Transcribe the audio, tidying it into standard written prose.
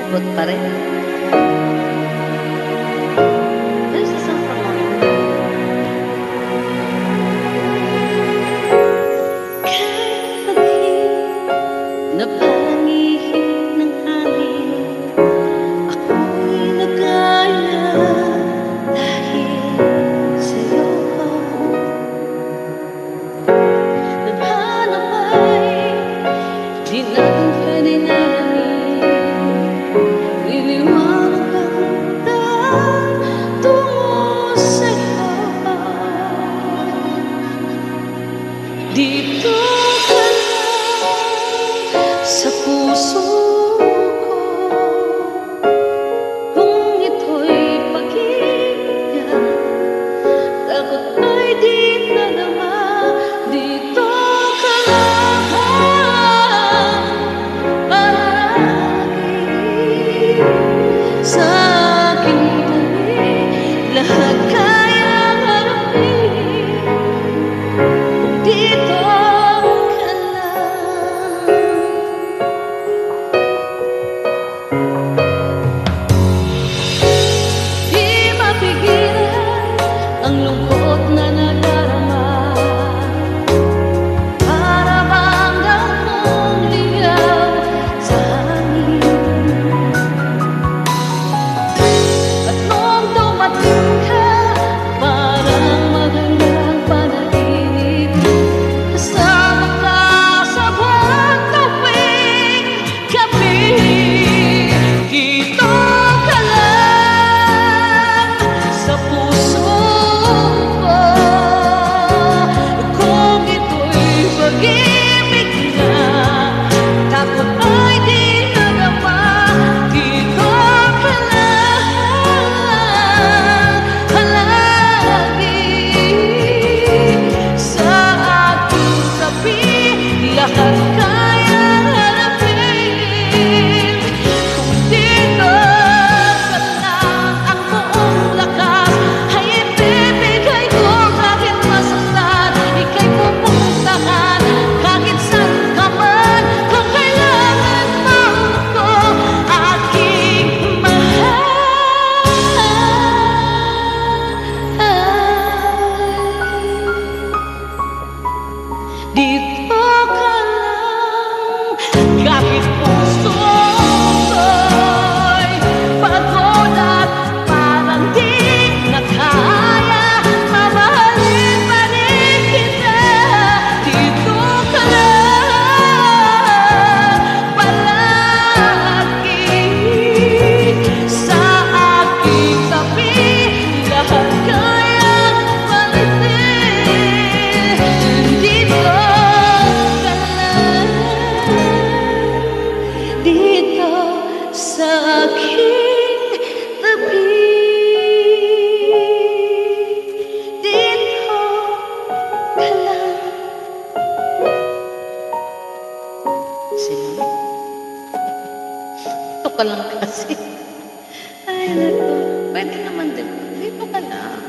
Lungkot pa rin. There's a song from Monica. Kahit na parang ihip ng hangin, ako'y nagaya dahil sa'yo. Naghanap ay di natin pwede nalamin. Liliwanag ang daan tungo sa'yo. Dito ka lang sa puso ko, kung ito'y pag-ibig, takot ay di nadama. Dito ka lang palagi sa aking tabi, lahat kayang harapin. Dito ka lang. Di mapigilan ang lungkot na nadarama. Para bang damong ligaw sa hangin. At nung dumating ka, parang magandang panaginip. Kasama ka sa buwan tuwing gabi. Dito ka lang sa puso ko, kung ito'y pag-ibig na, takot ay di nadama. Dito ka lang palagi sa aking tabi, lahat kayang harapin. Kung dito ka lang, ang buong lakas ay ibibigay ko. Kahit masasad, ika'y pupuntahan. Kahit saan ka man, kung kailangan mo ko, aking mahal. Dito ka lang, kahit puso ko'y pagod at parang di na kaya, mamahalin pa rin kita. Dito ka lang palagi sa aking tabi, lahat kayang palitin. Dito ka lang, dito sa aking tabi. Dito ka lang. Sino? Ito ka lang kasi. Ay, naku. Pwede naman din. Dito ka lang.